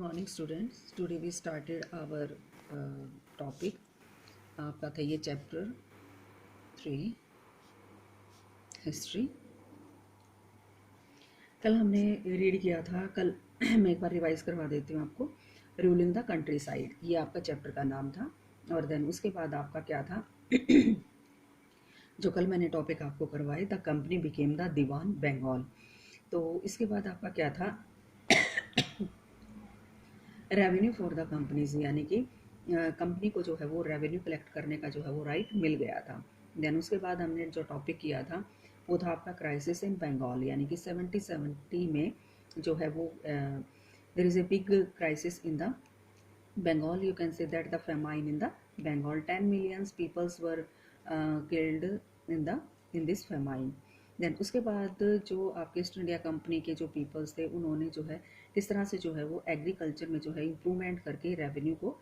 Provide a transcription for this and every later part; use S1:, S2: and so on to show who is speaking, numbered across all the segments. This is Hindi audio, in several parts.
S1: morning students. Today we started our topic. आपका था ये चैप्टर 3 हिस्ट्री। कल हमने रीड किया था। कल मैं एक बार रिवाइज करवा देती हूँ आपको। रूलिंग द कंट्री साइड, ये आपका चैप्टर का नाम था। और देन उसके बाद आपका क्या था जो कल मैंने टॉपिक आपको करवाए, द कंपनी बिकेम द दीवान बंगाल। तो इसके बाद आपका क्या था, रेवेन्यू फॉर द कंपनीज, यानी कि कंपनी को जो है वो रेवेन्यू कलेक्ट करने का जो है वो राइट मिल गया था। देन उसके बाद हमने जो टॉपिक किया था वो था आपका क्राइसिस इन बंगाल, यानी कि 70 में जो है वो there is a big crisis in the Bengal. You can say that the famine in the Bengal, 10 million peoples were killed in this famine. Then उसके बाद जो आपके ईस्ट इंडिया कंपनी के जो पीपल्स थे उन्होंने जो है किस तरह से जो है वो एग्रीकल्चर में जो है इम्प्रूवमेंट करके रेवेन्यू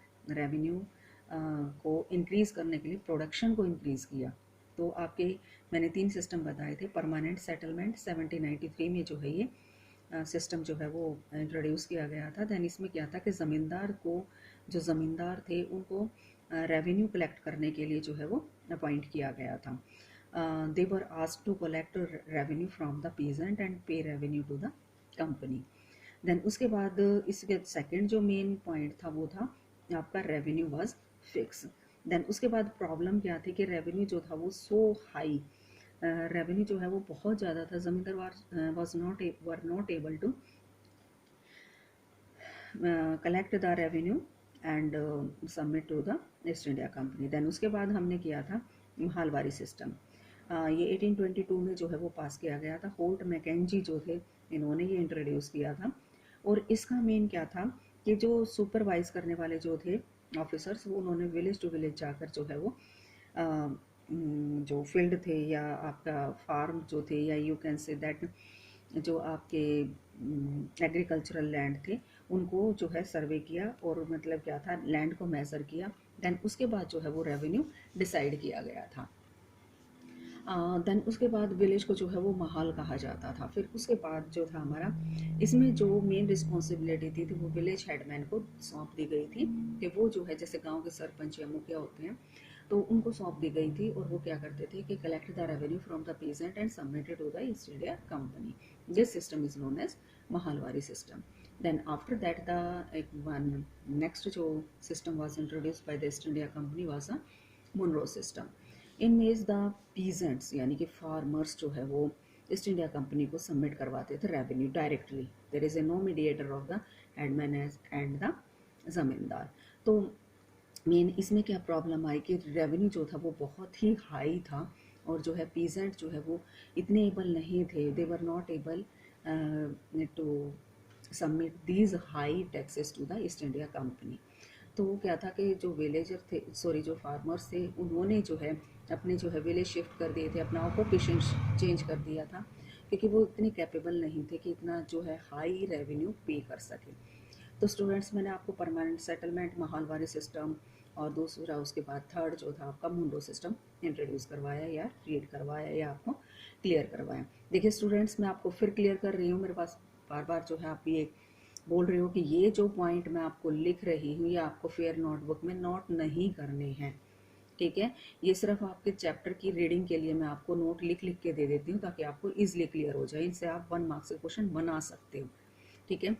S1: को इंक्रीज़ करने के लिए प्रोडक्शन को इंक्रीज़ किया। तो आपके मैंने 3 सिस्टम बताए थे। परमानेंट सेटलमेंट 1793 में जो है ये सिस्टम जो है वो इंट्रोड्यूस किया गया था। दैन इसमें क्या था कि जो ज़मींदार थे उनको रेवेन्यू कलेक्ट करने के लिए जो है वो अपॉइंट किया गया था। They were asked to collect revenue from the peasant and pay revenue to the company. Then उसके बाद इसके सेकंड जो मेन पॉइंट था वो था आपका रेवेन्यू वाज फिक्स। देन उसके बाद प्रॉब्लम क्या थी कि रेवेन्यू जो था वो सो हाई, रेवेन्यू जो है वो बहुत ज़्यादा था। Zamindar were not able to collect the revenue and submit to the East India Company. Then उसके बाद हमने किया था महालवारी सिस्टम। ये 1822 में जो है वो पास किया गया था। होल्ट मैकेंजी जो थे इन्होंने ये इंट्रोड्यूस किया था। और इसका मेन क्या था कि जो सुपरवाइज करने वाले जो थे ऑफिसर्स, वो उन्होंने विलेज टू विलेज जाकर जो है वो जो फील्ड थे या आपका फार्म जो थे, या यू कैन से दैट जो आपके एग्रीकल्चरल लैंड थे उनको जो है सर्वे किया और मतलब क्या था, लैंड को मेज़र किया। देन उसके बाद जो है वो रेवेन्यू डिसाइड किया गया था। देन उसके बाद विलेज को जो है वो महाल कहा जाता था। फिर उसके बाद जो था हमारा, इसमें जो मेन रिस्पॉन्सिबिलिटी थी वो विलेज हेडमैन को सौंप दी गई थी कि वो जो है जैसे गांव के सरपंच या मुखिया होते हैं तो उनको सौंप दी गई थी। और वो क्या करते थे कि collect the revenue from the peasant and submitted to the East India company. This system is known as Mahalwari system. Then after that the one next जो system was introduced by the East India company was a Munro system. इनमें द पीजेंट्स यानी कि फार्मर्स जो है वो ईस्ट इंडिया कंपनी को सबमिट करवाते थे revenue directly. There is a no mediator of the headman and the जमींदार। तो मेन इसमें क्या प्रॉब्लम आई कि रेवेन्यू जो था वो बहुत ही हाई था और जो है पीजेंट जो है वो इतने एबल नहीं थे, they were not able to submit these high taxes to the East India company. तो वो क्या था कि जो विलेजर थे, सॉरी जो फार्मर्स थे, उन्होंने जो है अपने जो है विलेज शिफ्ट कर दिए थे, अपना ऑक्यूपेशन चेंज कर दिया था क्योंकि वो इतने कैपेबल नहीं थे कि इतना जो है हाई रेवेन्यू पे कर सके। तो स्टूडेंट्स, मैंने आपको परमानेंट सेटलमेंट, महालवारी सिस्टम और दूसरा उसके बाद थर्ड जो था आपका मुंडो सिस्टम इंट्रोड्यूस करवाया या रीड करवाया या आपको क्लियर करवाया। देखिए स्टूडेंट्स, मैं आपको फिर क्लियर कर रही हूँ। मेरे पास बार बार जो है आप ये बोल रहे हो कि ये जो पॉइंट मैं आपको लिख रही हूँ ये आपको फेयर नोटबुक में नोट नहीं करने हैं, ठीक है। ये सिर्फ आपके चैप्टर की रीडिंग के लिए मैं आपको नोट लिख लिख के दे देती हूँ ताकि आपको इजीली क्लियर हो जाए। इनसे आप 1 मार्क्स के क्वेश्चन बना सकते हो, ठीक है।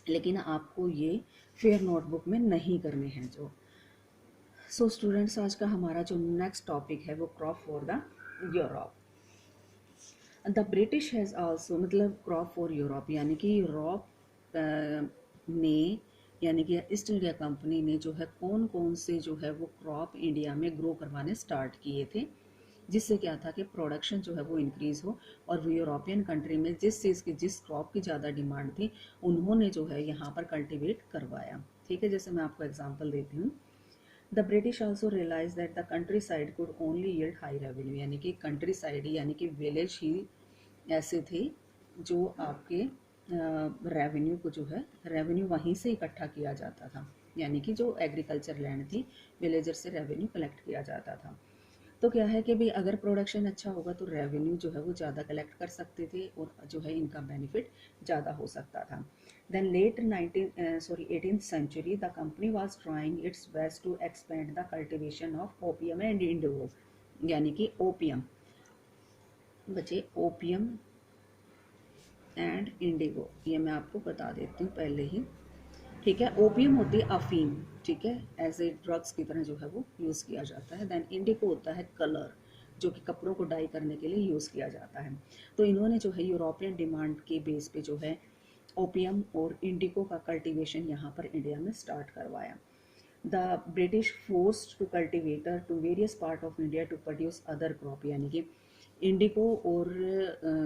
S1: लेकिन आपको ये फेयर नोटबुक में नहीं करने हैं जो। सो स्टूडेंट्स, आज का हमारा जो नेक्स्ट टॉपिक है वो crop for the Europe. The British has also, मतलब क्रॉप फॉर यूरोप यानी कि यूरोप ने यानी कि ईस्ट इंडिया कंपनी ने जो है कौन कौन से जो है वो क्रॉप इंडिया में ग्रो करवाने स्टार्ट किए थे, जिससे क्या था कि प्रोडक्शन जो है वो इंक्रीज़ हो। और यूरोपियन कंट्री में जिस चीज़ की, जिस क्रॉप की ज़्यादा डिमांड थी, उन्होंने जो है यहाँ पर कल्टिवेट करवाया, ठीक है। जैसे मैं आपको एग्जांपल देती हूँ। The British also realise that the countryside could only yield high revenue, यानी कि कंट्री साइड यानी कि विलेज ही ऐसे थे जो आपके रेवेन्यू को जो है रेवेन्यू वहीं से इकट्ठा किया जाता था, यानी कि जो एग्रीकल्चर लैंड थी विलेजर से रेवेन्यू कलेक्ट किया जाता था। तो क्या है कि भाई अगर प्रोडक्शन अच्छा होगा तो रेवेन्यू जो है वो ज़्यादा कलेक्ट कर सकते थे और जो है इनका बेनिफिट ज़्यादा हो सकता था। Then late 18th century the company was trying its best to expand the cultivation of opium and indigo, यानी कि ओपियम बचे, ओपियम एंड इंडिगो, ये मैं आपको बता देती हूँ पहले ही। ठीक है, ओपियम होती है अफीम, ठीक है, एज ए ड्रग्स की तरह जो है वो यूज़ किया जाता है। देन इंडिगो होता है कलर, जो कि कपड़ों को डाई करने के लिए यूज़ किया जाता है। तो इन्होंने जो है यूरोपियन डिमांड के बेस पे जो है ओपियम और इंडिगो का कल्टीवेशन यहाँ पर इंडिया में स्टार्ट करवाया। The British forced to cultivator to various part of India to produce other crop, यानी कि इंडिगो और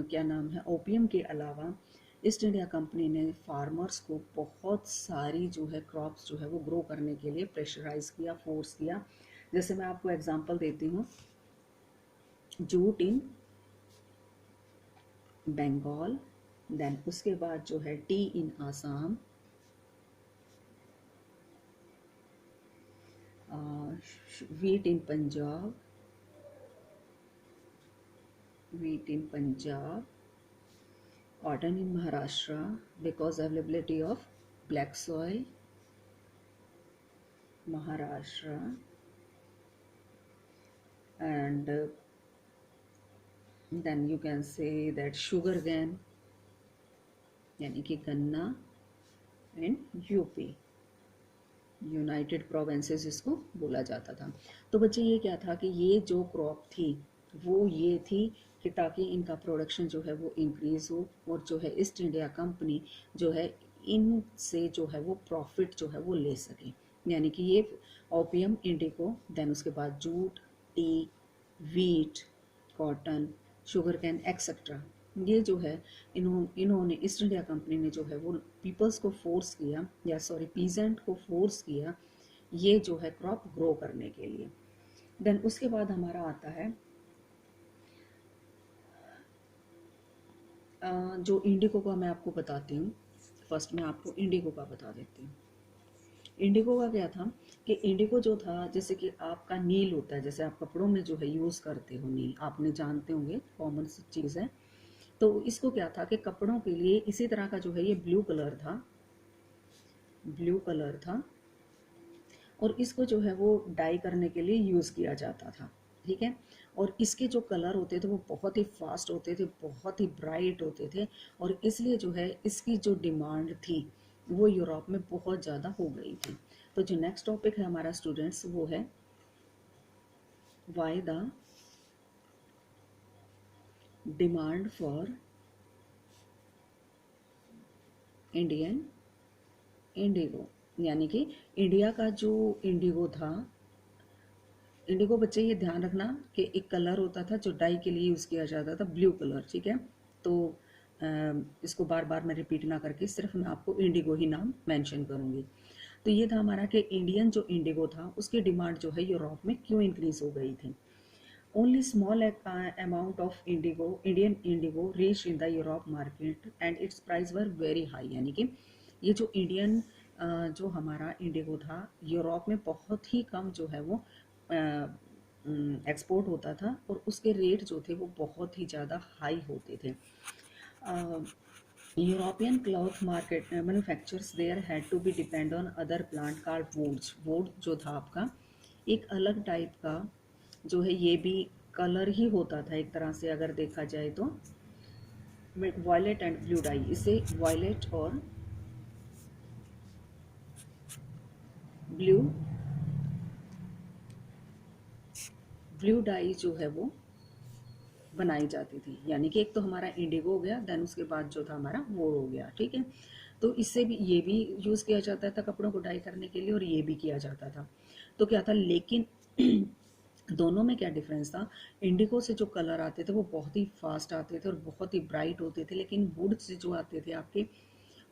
S1: क्या नाम है ओपियम के अलावा ईस्ट इंडिया कंपनी ने फार्मर्स को बहुत सारी जो है क्रॉप्स जो है वो ग्रो करने के लिए प्रेशराइज किया, फोर्स किया। जैसे मैं आपको एग्जांपल देती हूँ, जूट इन बंगाल, देन उसके बाद जो है T in Assam, wheat in Punjab, cotton in Maharashtra because availability of black soil, Maharashtra, and then you can say that sugar cane, यानी कि गन्ना इन यूपी, यूनाइटेड प्रोविंसेस इसको बोला जाता था। तो बच्चे ये क्या था कि ये जो क्रॉप थी वो ये थी कि ताकि इनका प्रोडक्शन जो है वो इंक्रीज़ हो और जो है ईस्ट इंडिया कंपनी जो है इनसे जो है वो प्रॉफिट जो है वो ले सके, यानी कि ये ओपियम, इंडिगो, देन उसके बाद jute, T, wheat, cotton, sugar cane etcetera, ये जो है इन्होंने ईस्ट इंडिया कंपनी ने जो है वो पीपल्स को फोर्स किया, या सॉरी पीजेंट को फोर्स किया ये जो है क्रॉप ग्रो करने के लिए। देन उसके बाद हमारा आता है जो इंडिगो का मैं आपको बताती हूँ। फर्स्ट मैं आपको इंडिगो का बता देती हूँ। इंडिगो का क्या था कि इंडिगो जो था, जैसे कि आपका नील होता है, जैसे आप कपड़ों में जो है यूज़ करते हो नील, आपने जानते होंगे, कॉमन सी चीज़ है। तो इसको क्या था कि कपड़ों के लिए इसी तरह का जो है ये ब्लू कलर था और इसको जो है वो डाई करने के लिए यूज़ किया जाता था। ठीक है, और इसके जो कलर होते थे वो बहुत ही फास्ट होते थे, बहुत ही ब्राइट होते थे, और इसलिए जो है इसकी जो डिमांड थी वो यूरोप में बहुत ज़्यादा हो गई थी। तो जो नेक्स्ट टॉपिक है हमारा स्टूडेंट्स वो है why the demand for Indian Indigo, यानी कि इंडिया का जो इंडिगो था, इंडिगो बच्चे ये ध्यान रखना कि एक कलर होता था जो डाई के लिए यूज़ किया जाता था, ब्लू कलर, ठीक है। तो इसको बार बार मैं रिपीट ना करके सिर्फ मैं आपको इंडिगो ही नाम मेंशन करूँगी। तो ये था हमारा कि इंडियन जो इंडिगो था उसकी डिमांड जो है यूरोप में क्यों इंक्रीज हो गई थी। Only small amount of Indian Indigo reach in the Europe market and it's price were very high, यानी कि ये जो इंडियन जो हमारा इंडिगो था यूरोप में बहुत ही कम जो है वो एक्सपोर्ट होता था और उसके रेट जो थे वो बहुत ही ज़्यादा हाई होते थे। European cloth market manufacturers there had to be depend on other plant card woods. Wood जो था आपका एक अलग टाइप का जो है, ये भी कलर ही होता था एक तरह से अगर देखा जाए तो, वायलेट एंड ब्लू डाई, इसे वायलेट और ब्लू ब्लू डाई जो है वो बनाई जाती थी, यानी कि एक तो हमारा इंडिगो हो गया, देन उसके बाद जो था हमारा वो हो गया, ठीक है। तो इससे भी ये भी यूज़ किया जाता था कपड़ों को डाई करने के लिए और ये भी किया जाता था। तो क्या था, लेकिन दोनों में क्या डिफरेंस था, इंडिगो से जो कलर आते थे वो बहुत ही फास्ट आते थे और बहुत ही ब्राइट होते थे, लेकिन वुड से जो आते थे आपके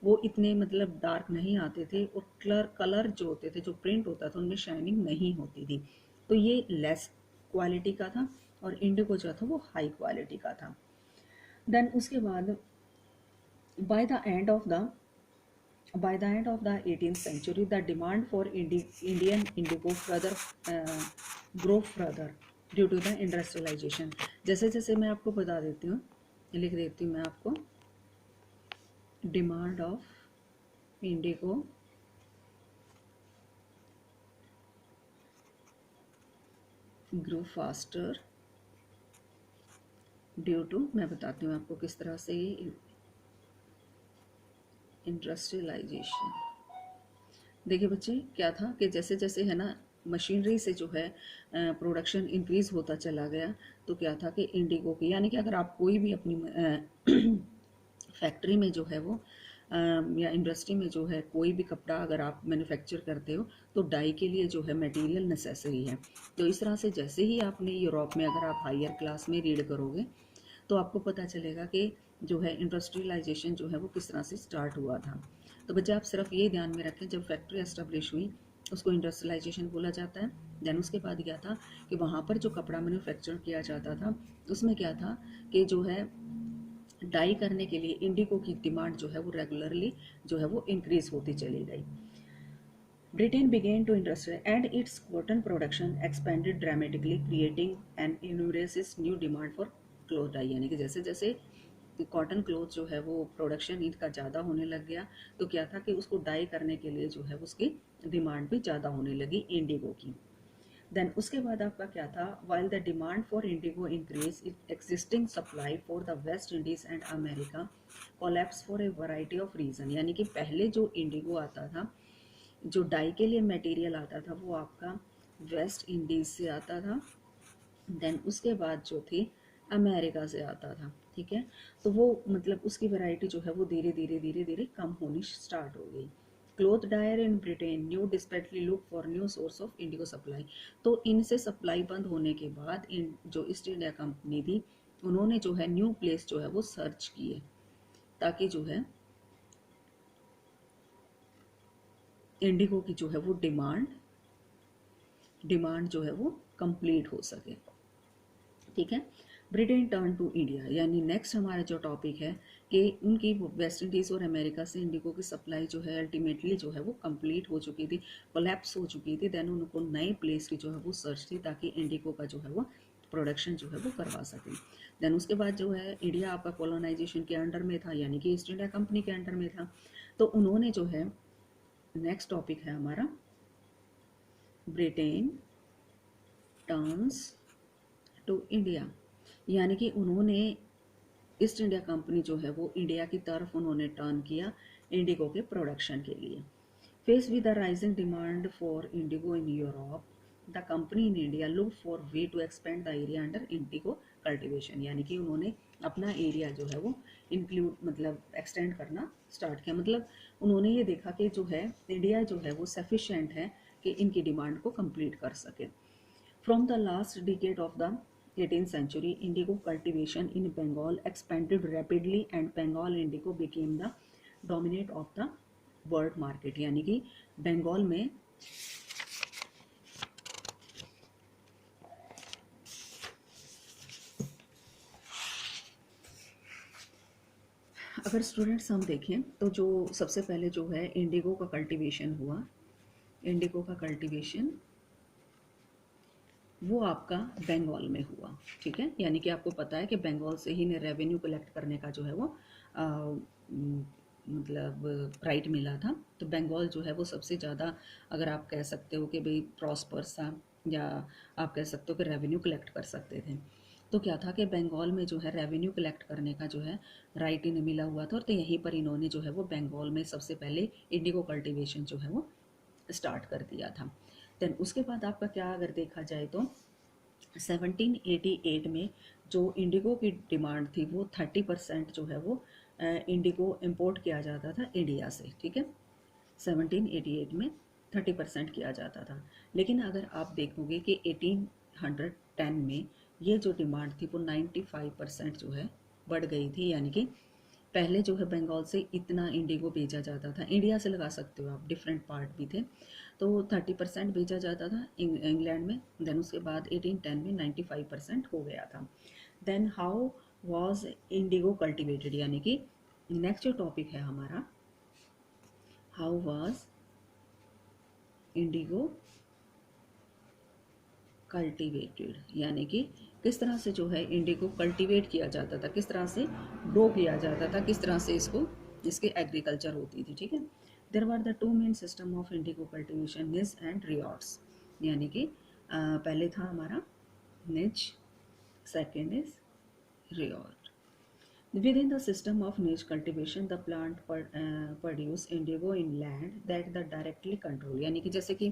S1: वो इतने मतलब डार्क नहीं आते थे और कलर जो होते थे, जो प्रिंट होता था उनमें शाइनिंग नहीं होती थी। तो ये लेस क्वालिटी का था और इंडिगो जो था वो हाई क्वालिटी का था। देन उसके बाद by the end of the by the end of the 18th century the demand for Indian indigo further grow further, due to the industrialisation. जैसे जैसे मैं आपको बता देती हूँ, लिख देती हूँ मैं आपको, demand of indigo grow faster due to, मैं बताती हूँ आपको किस तरह से ये इंडस्ट्रियलाइजेशन। देखिए बच्चे, क्या था कि जैसे जैसे है ना मशीनरी से जो है प्रोडक्शन इंक्रीज होता चला गया, तो क्या था कि इंडिगो की, यानी कि अगर आप कोई भी अपनी फैक्ट्री में जो है वो या इंडस्ट्री में जो है कोई भी कपड़ा अगर आप मैन्युफैक्चर करते हो, तो डाई के लिए जो है मटेरियल नेसेसरी है। तो इस तरह से जैसे ही आपने यूरोप में, अगर आप हायर क्लास में रीड करोगे, तो आपको पता चलेगा कि जो है इंडस्ट्रियलाइजेशन जो है वो किस तरह से स्टार्ट हुआ था। तो बच्चे आप सिर्फ ये ध्यान में रखें, जब फैक्ट्री एस्टेब्लिश हुई उसको इंडस्ट्रियलाइजेशन बोला जाता है। देन उसके बाद क्या था कि वहाँ पर जो कपड़ा मैन्युफैक्चर किया जाता था, उसमें क्या था कि जो है डाई करने के लिए इंडिगो की डिमांड जो है वो रेगुलरली जो है वो इंक्रीज होती चली गई। Britain began to industrialize and its cotton production expanded dramatically, creating an enormous new demand for cloth dye। यानी कि जैसे जैसे कॉटन क्लोथ जो है वो प्रोडक्शन इनका ज़्यादा होने लग गया, तो क्या था कि उसको डाई करने के लिए जो है उसकी डिमांड भी ज़्यादा होने लगी इंडिगो की। देन उसके बाद आपका क्या था, while the demand for indigo increase, existing supply for the West Indies and America collapse for a variety of reason. यानी कि पहले जो इंडिगो आता था, जो डाई के लिए मटेरियल आता था, वो आपका वेस्ट इंडीज से आता था। देन उसके बाद जो थी अमेरिका से आता था, ठीक है। तो वो मतलब उसकी वैरायटी जो है वो धीरे धीरे धीरे धीरे कम होनी स्टार्ट हो गई। Cloth dyer in Britain new desperately look for new source of indigo supply. तो इनसे सप्लाई बंद होने के बाद इन जो ईस्ट इंडिया कंपनी थी, उन्होंने जो है न्यू प्लेस जो है वो सर्च किए, ताकि जो है इंडिगो की जो है वो डिमांड जो है वो कंप्लीट हो सके, ठीक है। ब्रिटेन टर्न टू इंडिया, यानी नेक्स्ट हमारा जो टॉपिक है कि उनकी वेस्ट इंडीज़ और अमेरिका से इंडिगो की सप्लाई जो है अल्टीमेटली जो है वो कंप्लीट हो चुकी थी, कोलैप्स हो चुकी थी। देन उनको नए प्लेस की जो है वो सर्च थी, ताकि इंडिगो का जो है वो प्रोडक्शन जो है वो करवा सकें। देन उसके बाद जो है इंडिया आपका कॉलोनाइजेशन के अंडर में था, यानी कि ईस्ट इंडिया कंपनी के अंडर में था। तो उन्होंने जो है, नेक्स्ट टॉपिक है हमारा, ब्रिटेन टर्न्स टू इंडिया, यानी कि उन्होंने ईस्ट इंडिया कंपनी जो है वो इंडिया की तरफ उन्होंने टर्न किया इंडिगो के प्रोडक्शन के लिए। Face with the rising demand for indigo in Europe, the company in India look for way to expand the area under indigo cultivation. यानी कि उन्होंने अपना एरिया जो है वो इंक्लूड मतलब एक्सटेंड करना स्टार्ट किया। मतलब उन्होंने ये देखा कि जो है इंडिया जो है वो सफिशिएंट है कि इनकी डिमांड को कंप्लीट कर सके। From the last decade of the 18th century, indigo cultivation in Bengal expanded rapidly and Bengal indigo became the dominant of the world market। यानी कि बंगाल में अगर स्टूडेंट्स हम देखें तो जो सबसे पहले जो है इंडिगो का कल्टीवेशन हुआ, इंडिगो का कल्टीवेशन वो आपका बंगाल में हुआ, ठीक है। यानी कि आपको पता है कि बंगाल से ही रेवेन्यू कलेक्ट करने का जो है वो मतलब राइट मिला था। तो बंगाल जो है वो सबसे ज़्यादा, अगर आप कह सकते हो कि भाई प्रॉस्पर्स था, या आप कह सकते हो कि रेवेन्यू कलेक्ट कर सकते थे। तो क्या था कि बंगाल में जो है रेवेन्यू कलेक्ट करने का जो है राइट इन्हें मिला हुआ था, और तो यहीं पर इन्होंने जो है वो बंगाल में सबसे पहले इंडिगो कल्टीवेशन जो है वो स्टार्ट कर दिया था। देन उसके बाद आपका क्या अगर देखा जाए तो 1788 में जो इंडिगो की डिमांड थी वो 30% जो है वो इंडिगो इंपोर्ट किया जाता था इंडिया से, ठीक है। 1788 में 30% किया जाता था। लेकिन अगर आप देखोगे कि 1810 में ये जो डिमांड थी वो 95% जो है बढ़ गई थी। यानी कि पहले जो है बंगाल से इतना इंडिगो भेजा जाता था, इंडिया से लगा सकते हो आप, डिफरेंट पार्ट भी थे, तो 30% भेजा जाता था इंग्लैंड में। देन उसके बाद 1810 में 95% हो गया था। Then how was indigo cultivated, यानी कि नेक्स्ट जो टॉपिक है हमारा, हाउ वॉज इंडिगो कल्टीवेटेड, यानी कि किस तरह से जो है इंडिगो कल्टीवेट किया जाता था, किस तरह से ग्रो किया जाता था, किस तरह से इसको इसकी एग्रीकल्चर होती थी। ठीक है, there were the two main system of indigo cultivation, nij and ryots, यानी कि पहले था हमारा nij, second is ryot. Within the system of niche cultivation, the plant produce indigo in land that the directly control, यानी कि जैसे कि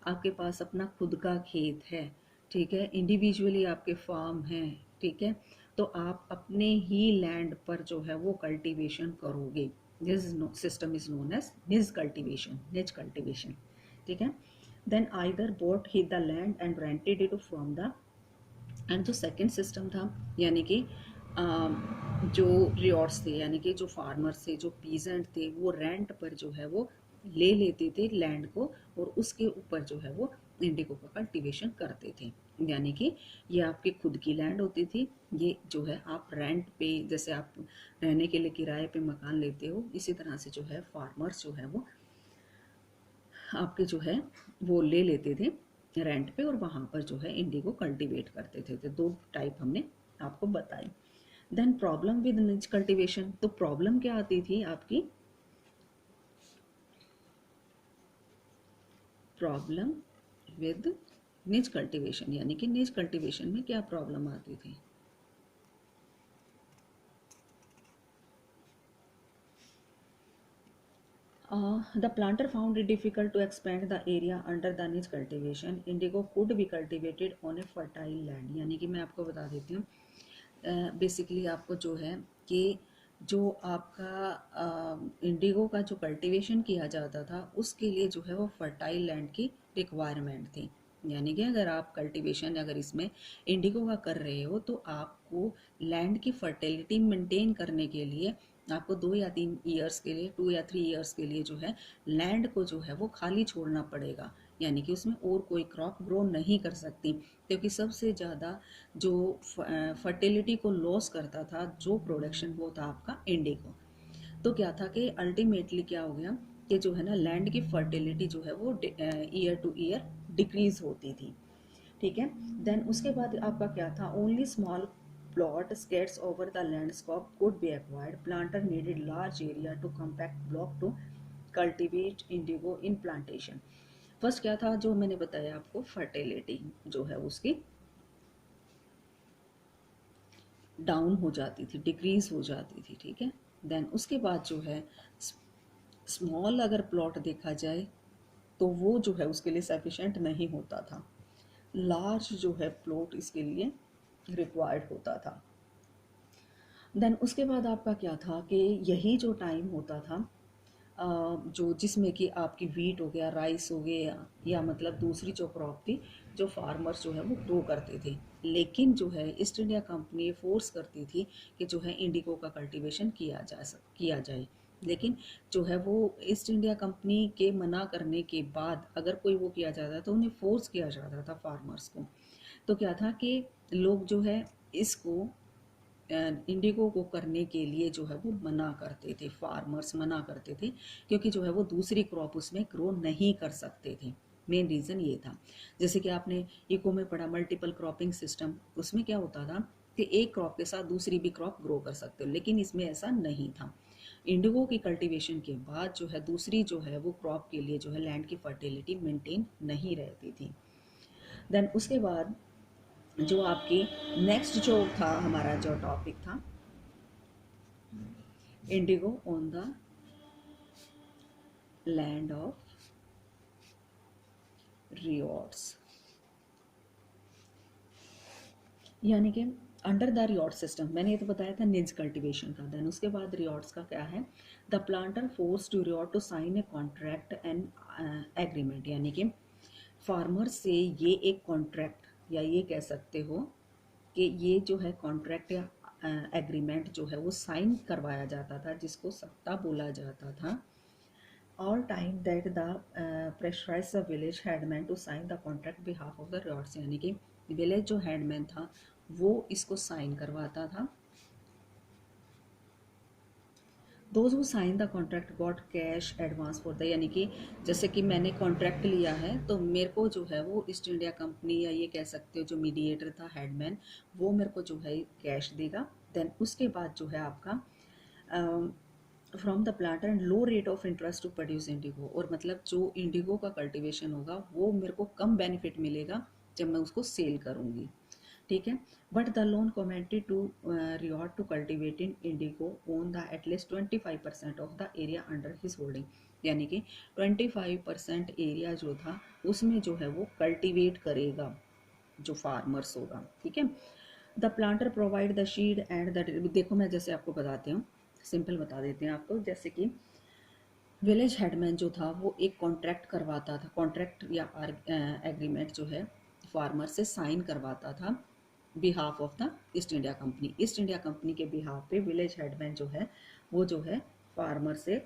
S1: आपके पास अपना खुद का खेत है, ठीक है, इंडिविजुअली आपके फार्म है, ठीक है, तो आप अपने ही लैंड पर जो है वो कल्टीवेशन करोगे। This system is known as निज कल्टीवेशन, निज कल्टीवेशन। ठीक है, देन आइदर बोट ही the land and rented it from the, एंड जो सेकंड सिस्टम था, यानी कि जो रियॉर्ड्स थे, यानी कि जो फार्मर्स थे, जो पीजेंट थे, वो रेंट पर जो है वो ले लेते थे लैंड को, और उसके ऊपर जो है वो इंडिगो का कल्टीवेशन करते थे। यानी कि ये आपकी खुद की लैंड होती थी, ये जो है आप रेंट पे, जैसे आप रहने के लिए किराए पे मकान लेते हो, इसी तरह से जो है फार्मर्स जो है वो आपके जो है वो ले लेते थे रेंट पे, और वहाँ पर जो है इंडिगो कल्टीवेट करते थे। तो दो टाइप हमने आपको बताई। देन प्रॉब्लम विद निच कल्टीवेशन, तो प्रॉब्लम क्या आती थी आपकी, प्रॉब्लम विद निच कल्टीवेशन, यानी कि निच कल्टीवेशन में क्या प्रॉब्लम आती थी। The planter found it difficult to expand the area under the niche cultivation. Indigo could be cultivated on a fertile land, यानी कि मैं आपको बता देती हूँ, बेसिकली आपको जो है कि जो आपका इंडिगो का जो कल्टीवेशन किया जाता था, उसके लिए जो है वो फर्टाइल लैंड की रिक्वायरमेंट थी। यानी कि अगर आप कल्टीवेशन अगर इसमें इंडिगो का कर रहे हो, तो आपको लैंड की फर्टिलिटी मेंटेन करने के लिए आपको 2 या 3 ईयर्स के लिए, 2 या 3 ईयर्स के लिए जो है लैंड को जो है वो खाली छोड़ना पड़ेगा, यानी कि उसमें और कोई क्रॉप ग्रो नहीं कर सकती, क्योंकि सबसे ज़्यादा जो फर्टिलिटी को लॉस करता था जो प्रोडक्शन, वो था आपका इंडिगो। तो क्या था कि अल्टीमेटली क्या हो गया कि जो है ना लैंड की फर्टिलिटी जो है वो ईयर टू ईयर डिक्रीज होती थी। ठीक है, देन उसके बाद आपका क्या था, only small plot scattered over the landscape could be acquired, planter needed large area to compact block to cultivate indigo in plantation. First क्या था, जो मैंने बताया आपको, फर्टिलिटी जो है उसकी डाउन हो जाती थी, डिक्रीज हो जाती थी। ठीक है, देन उसके बाद जो है स्मॉल अगर प्लॉट देखा जाए तो वो जो है उसके लिए सफिशेंट नहीं होता था, लार्ज जो है प्लॉट इसके लिए रिक्वायर्ड होता था। देन उसके बाद आपका क्या था कि यही जो टाइम होता था जो जिसमें कि आपकी वीट हो गया, राइस हो गया, या मतलब दूसरी जो क्रॉप थी, जो फार्मर्स जो है वो ग्रो करते थे, लेकिन जो है ईस्ट इंडिया कंपनी फोर्स करती थी कि जो है इंडिगो का कल्टीवेशन किया जाए। लेकिन जो है वो ईस्ट इंडिया कंपनी के मना करने के बाद अगर कोई वो किया जाता तो उन्हें फोर्स किया जाता था फार्मर्स को। तो क्या था कि लोग जो है इसको इंडिगो को करने के लिए जो है वो मना करते थे, फार्मर्स मना करते थे, क्योंकि जो है वो दूसरी क्रॉप उसमें ग्रो नहीं कर सकते थे। मेन रीज़न ये था। जैसे कि आपने इको में पढ़ा मल्टीपल क्रॉपिंग सिस्टम, उसमें क्या होता था कि एक क्रॉप के साथ दूसरी भी क्रॉप ग्रो कर सकते हो, लेकिन इसमें ऐसा नहीं था। इंडिगो की कल्टीवेशन के बाद जो है दूसरी जो है वो क्रॉप के लिए जो है लैंड की फर्टिलिटी मेंटेन नहीं रहती थी। देन उसके बाद जो आपकी नेक्स्ट जो था हमारा जो टॉपिक था, indigo on the land of ryots, यानी कि अंडर द रियॉर्ड सिस्टम, मैंने ये तो बताया था निज कल्टीवेशन का। देन उसके बाद रियॉर्ड्स का क्या है, the planter force to ryot to sign a contract and agreement, यानी कि फार्मर से ये एक कॉन्ट्रैक्ट, या ये कह सकते हो कि ये जो है कॉन्ट्रैक्ट या एग्रीमेंट जो है वो साइन करवाया जाता था, जिसको सट्टा बोला जाता था। All time that the pressurized the village headman to sign the contract behalf of the rights, यानी कि विलेज जो हेडमैन था वो इसको साइन करवाता था those who sign the contract got cash advance for the, यानी कि जैसे कि मैंने कॉन्ट्रैक्ट लिया है तो मेरे को जो है वो ईस्ट इंडिया कंपनी, या ये कह सकते हो जो मीडिएटर था हेडमैन, वो मेरे को जो है कैश देगा। देन उसके बाद जो है आपका from the planter and low rate of interest to produce indigo, और मतलब जो इंडिगो का कल्टिवेशन होगा वो मेरे को कम बेनिफिट मिलेगा जब मैं उसको सेल करूँगी। ठीक है। But the loan committed to ryot to cultivate in indigo on the at least 25% of the area under his holding, यानी कि 25% एरिया जो था उसमें जो है वो कल्टिवेट करेगा जो फार्मर्स होगा। ठीक है। The planter provide the शीड and the, देखो मैं जैसे आपको बताती हूँ, सिंपल बता देते हैं आपको। जैसे कि विलेज हेडमैन जो था वो एक कॉन्ट्रैक्ट करवाता था, कॉन्ट्रैक्ट या एग्रीमेंट जो है फार्मर से साइन करवाता था behalf of the East India company. East India company के बिहाफ पे विलेज हेडमैन जो है वो जो है फार्मर से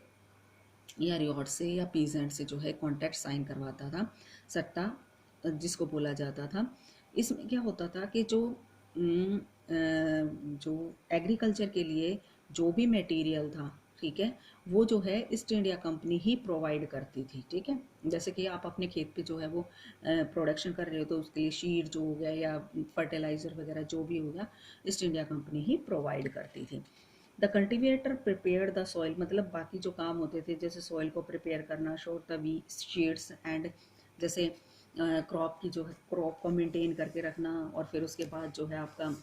S1: या रियॉट से या पीजेंट से जो है कॉन्ट्रैक्ट साइन करवाता था, सट्टा जिसको बोला जाता था। इसमें क्या होता था कि जो एग्रीकल्चर के लिए जो भी मटेरियल था, ठीक है, वो जो है ईस्ट इंडिया कंपनी ही प्रोवाइड करती थी। ठीक है। जैसे कि आप अपने खेत पे जो है वो प्रोडक्शन कर रहे हो तो उसके लिए सीड जो हो गया या फर्टिलाइज़र वगैरह जो भी हो गया, ईस्ट इंडिया कंपनी ही प्रोवाइड करती थी। The cultivator prepare the soil, मतलब बाकी जो काम होते थे जैसे सॉइल को प्रिपेयर करना, शोर द वी सीड्स एंड, जैसे क्रॉप की जो है क्रॉप को मेंटेन करके रखना, और फिर उसके बाद जो है आपका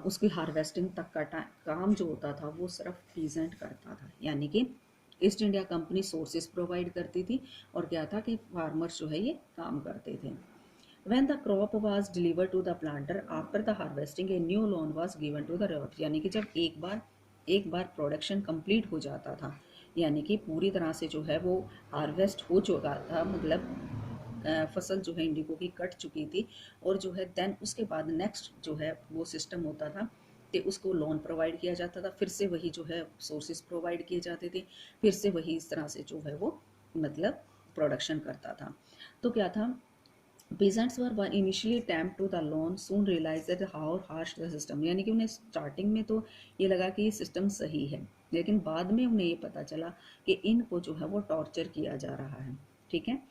S1: उसकी हार्वेस्टिंग तक का काम जो होता था वो सिर्फ पीजेंट करता था, यानी कि east India company sources provide करती थी और क्या था कि फार्मर्स जो है ये काम करते थे। When the crop was delivered to the planter after the harvesting, a new loan was given to the reward, यानी कि जब एक बार प्रोडक्शन कंप्लीट हो जाता था, यानी कि पूरी तरह से जो है वो हार्वेस्ट हो चुका था, मतलब फसल जो है इंडिगो की कट चुकी थी, और जो है देन उसके बाद नेक्स्ट जो है वो सिस्टम होता था कि उसको लोन प्रोवाइड किया जाता था, फिर से वही जो है सोर्सेज प्रोवाइड किए जाते थे, फिर से वही इस तरह से जो है वो मतलब प्रोडक्शन करता था। तो क्या था, peasants were initially tempted to the loan, soon realized that how harsh the system, यानी कि उन्हें स्टार्टिंग में तो ये लगा कि ये सिस्टम सही है, लेकिन बाद में उन्हें ये पता चला कि इनको जो है वो टॉर्चर किया जा रहा है। ठीक है।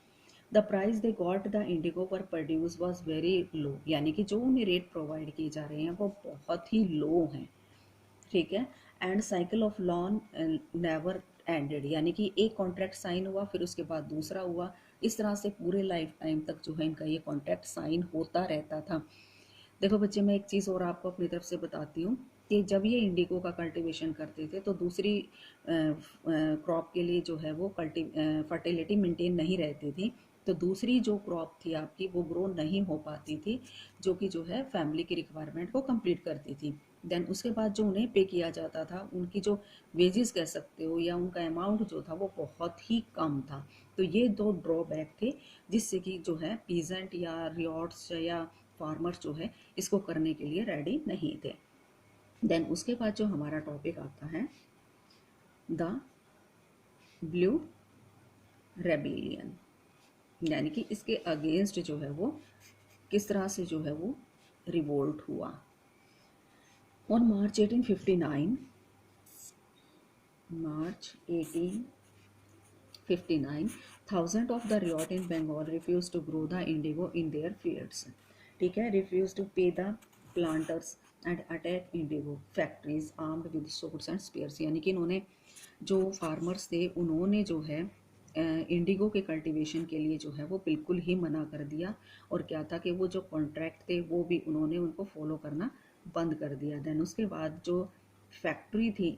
S1: The price they got the Indigo पर प्रोड्यूस वॉज वेरी लो, यानी कि जो उन्हें रेट प्रोवाइड किए जा रहे हैं वो बहुत ही लो हैं। ठीक है। And cycle of lawn never ended, यानी कि एक कॉन्ट्रैक्ट साइन हुआ फिर उसके बाद दूसरा हुआ, इस तरह से पूरे लाइफ टाइम तक जो है इनका ये कॉन्ट्रैक्ट साइन होता रहता था। देखो बच्चे, मैं एक चीज़ और आपको अपनी तरफ से बताती हूँ कि जब ये इंडिगो का कल्टीवेशन करते थे तो दूसरी क्रॉप के लिए जो है वो फर्टिलिटी मेंटेन नहीं रहती थी, तो दूसरी जो क्रॉप थी आपकी वो ग्रो नहीं हो पाती थी, जो कि जो है फैमिली की रिक्वायरमेंट को कंप्लीट करती थी। देन उसके बाद जो उन्हें पे किया जाता था, उनकी जो वेजेस कह सकते हो या उनका अमाउंट जो था वो बहुत ही कम था। तो ये दो ड्रॉबैक थे जिससे कि जो है पीजेंट या रियॉट्स या फार्मर्स जो है इसको करने के लिए रेडी नहीं थे। देन उसके बाद जो हमारा टॉपिक आता है द ब्लू रेबिलियन, यानी कि इसके अगेंस्ट जो है वो किस तरह से जो है वो रिवोल्ट हुआ। On March 1859, March 1859, thousand of the ryot in Bengal refuse to grow the indigo in their fields. ठीक है। Refuse to pay the planters and attack indigo factories armed with swords and spears, यानी कि इन्होंने जो फार्मर्स थे उन्होंने जो है इंडिगो के कल्टीवेशन के लिए जो है वो बिल्कुल ही मना कर दिया, और क्या था कि वो जो कॉन्ट्रैक्ट थे वो भी उन्होंने उनको फॉलो करना बंद कर दिया। देन उसके बाद जो फैक्ट्री थी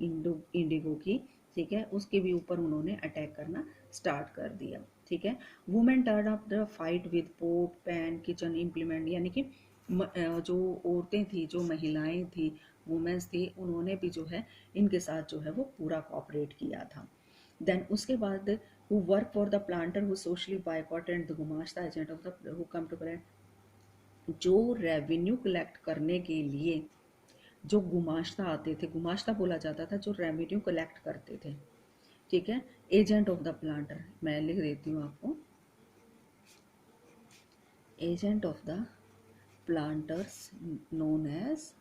S1: इंडिगो की, ठीक है, उसके भी ऊपर उन्होंने अटैक करना स्टार्ट कर दिया। ठीक है। Women turn up the fight with pot pan kitchen implement, यानी कि जो औरतें थी, जो महिलाएं थी, वुमेन्स थी, उन्होंने भी जो है इनके साथ जो है वो पूरा कॉपरेट किया था। देन उसके बाद who work for the planter who socially boycott and the gumashta agent of the who come to plant, जो रेवेन्यू कलेक्ट करने के लिए जो गुमाश्ता आते थे, गुमाश्ता बोला जाता था जो रेवेन्यू कलेक्ट करते थे। ठीक है। एजेंट ऑफ द प्लांटर, मैं लिख देती हूँ आपको, agent of the planters known as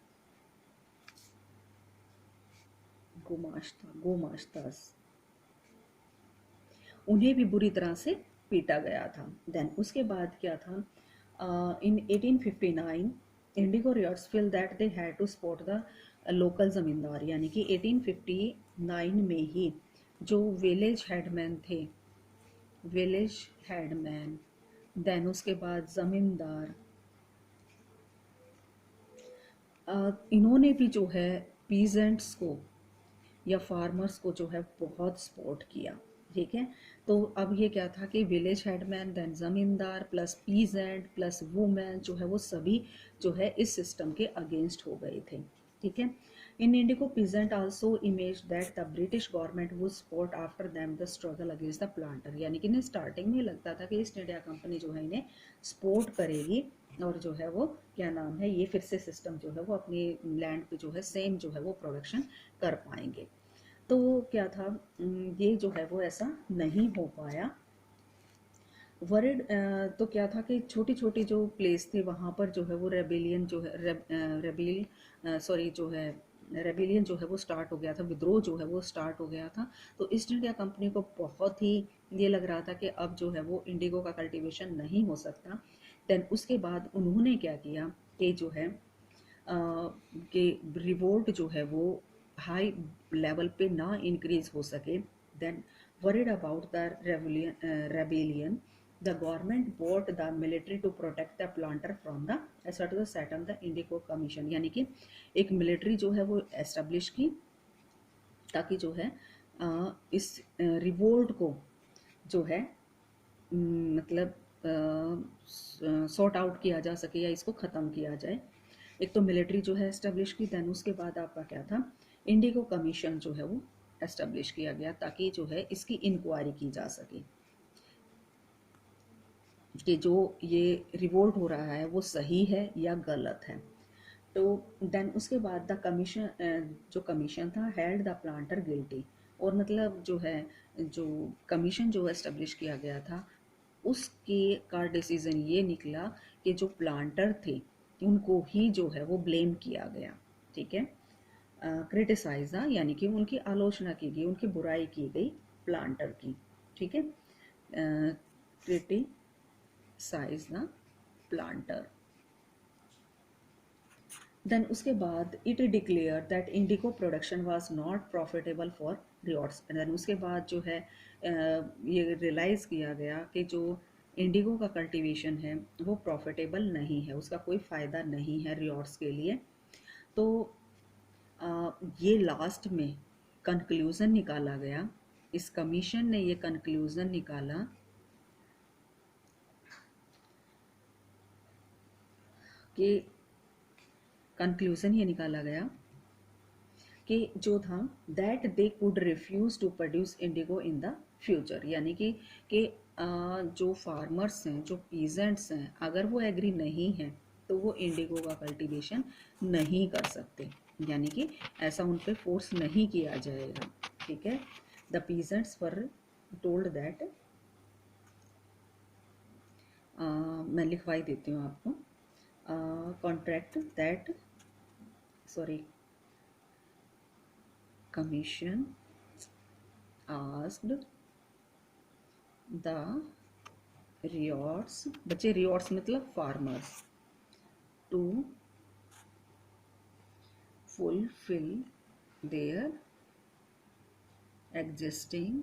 S1: gomastas, उन्हें भी बुरी तरह से पीटा गया था। देन उसके बाद क्या था, in 1859 indigo ryots feel that they had to support the local zamindar, यानी कि 1859 में ही जो विलेज हेडमैन, देन उसके बाद ज़मींदार, इन्होंने भी जो है पीजेंट्स को या फार्मर्स को जो है बहुत सपोर्ट किया। ठीक है, तो अब ये क्या था कि विलेज हेडमैन, देन ज़मींदार प्लस पीजेंट प्लस वुमेन जो है वो सभी जो है इस सिस्टम के अगेंस्ट हो गए थे। ठीक है, in indigo peasant also image that the British government would support after them the struggle against the planter, यानी कि इन्हें स्टार्टिंग में लगता था कि ईस्ट इंडिया कंपनी जो है इन्हें सपोर्ट करेगी और जो है वो क्या नाम है, ये फिर से सिस्टम जो है वो अपनी लैंड पे जो है सेम जो है वो प्रोडक्शन कर पाएंगे। तो क्या था, ये जो है वो ऐसा नहीं हो पाया। वरिड तो क्या था कि छोटी छोटी जो प्लेस थे वहाँ पर जो है वो रेबिलियन जो है रेबिलियन जो है वो स्टार्ट हो गया था, विद्रोह जो है वो स्टार्ट हो गया था। तो ईस्ट इंडिया कंपनी को बहुत ही ये लग रहा था कि अब जो है वो इंडिगो का कल्टीवेशन नहीं हो सकता। देन उसके बाद उन्होंने क्या किया कि जो है कि रिवोल्ट जो है वो हाई लेवल पे ना इंक्रीज हो सके। Then worried about the rebellion, the government bought the military to protect the planter from the assert the settle the indigo commission, यानी कि एक मिलिट्री जो है वो एस्टेब्लिश की ताकि जो है इस रिवोल्ट को जो है मतलब सॉर्ट आउट किया जा सके या इसको ख़त्म किया जाए। एक तो मिलिट्री जो है एस्टेब्लिश की, देन उसके बाद आपका क्या था, इंडिगो कमीशन जो है वो एस्टेब्लिश किया गया ताकि जो है इसकी इंक्वायरी की जा सके कि जो ये रिवोल्ट हो रहा है वो सही है या गलत है। तो देन उसके बाद द कमीशन जो कमीशन था हेल्ड द प्लांटर गिल्टी, और मतलब जो है जो कमीशन जो एस्टेब्लिश किया गया था उसके का डिसीजन ये निकला कि जो प्लांटर थे उनको ही जो है वो ब्लेम किया गया। ठीक है, क्रिटिसाइज यानी कि उनकी आलोचना की गई, उनकी बुराई की गई प्लांटर की। ठीक है, क्रिटिसाइज द प्लांटर। देन उसके बाद it declare that indigo production was not profitable for ryots. Then उसके बाद जो है ये रियलाइज़ किया गया कि जो इंडिगो का कल्टीवेशन है वो प्रॉफिटेबल नहीं है, उसका कोई फ़ायदा नहीं है रियॉर्ड्स के लिए। तो ये लास्ट में कंक्लूज़न निकाला गया, इस कमीशन ने ये कंक्लूज़न निकाला कि कंक्लूज़न ये निकाला गया कि जो था that they could refuse to produce indigo in the future, यानी कि जो फार्मर्स हैं, जो पीजेंट्स हैं, अगर वो एग्री नहीं हैं तो वो इंडिगो का कल्टीवेशन नहीं कर सकते, यानी कि ऐसा उन पर फोर्स नहीं किया जाएगा। ठीक है, the peasants were told that, मैं लिखवाई देती हूँ आपको, contract that sorry commission asked the ryots, बच्चे रियॉर्ड्स मतलब farmers, to fulfil their existing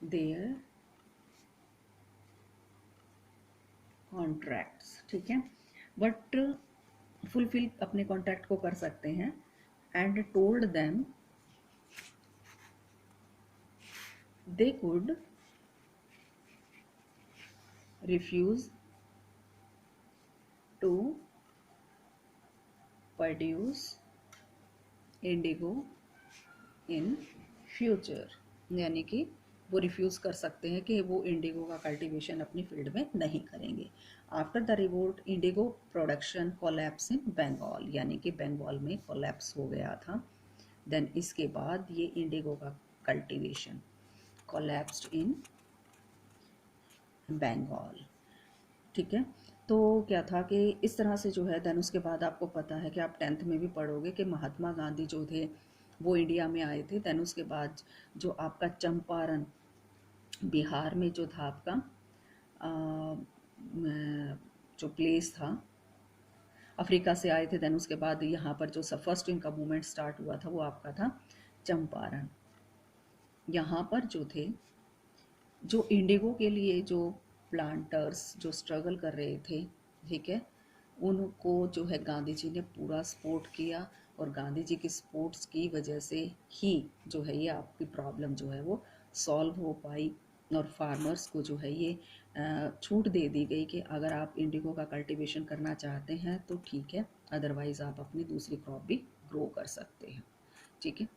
S1: their contracts. ठीक है, बट फुलफिल अपने कॉन्ट्रैक्ट को कर सकते हैं। And told them they could refuse to produce indigo in future, यानी कि वो रिफ्यूज़ कर सकते हैं कि वो इंडिगो का कल्टीवेशन अपनी फील्ड में नहीं करेंगे। After the revolt indigo production collapse in Bengal, यानी कि बंगाल में कोलैप्स हो गया था। देन इसके बाद ये इंडिगो का कल्टीवेशन कोलैप्स्ड इन बंगाल। ठीक है, तो क्या था कि इस तरह से जो है देन उसके बाद आपको पता है कि आप 10th में भी पढ़ोगे कि महात्मा गांधी जो थे वो इंडिया में आए थे। देन उसके बाद जो आपका चंपारण बिहार में जो था आपका जो प्लेस था, अफ्रीका से आए थे। देन उसके बाद यहाँ पर जो फर्स्ट इनका मूवमेंट स्टार्ट हुआ था वो आपका था चंपारण। यहाँ पर जो थे, जो इंडिगो के लिए जो प्लांटर्स जो स्ट्रगल कर रहे थे, ठीक है, उनको जो है गांधी जी ने पूरा सपोर्ट किया, और गांधी जी की सपोर्ट्स की वजह से ही जो है ये आपकी प्रॉब्लम जो है वो सॉल्व हो पाई। और फार्मर्स को जो है ये छूट दे दी गई कि अगर आप इंडिगो का कल्टीवेशन करना चाहते हैं तो ठीक है, अदरवाइज़ आप अपनी दूसरी क्रॉप भी ग्रो कर सकते हैं। ठीक है।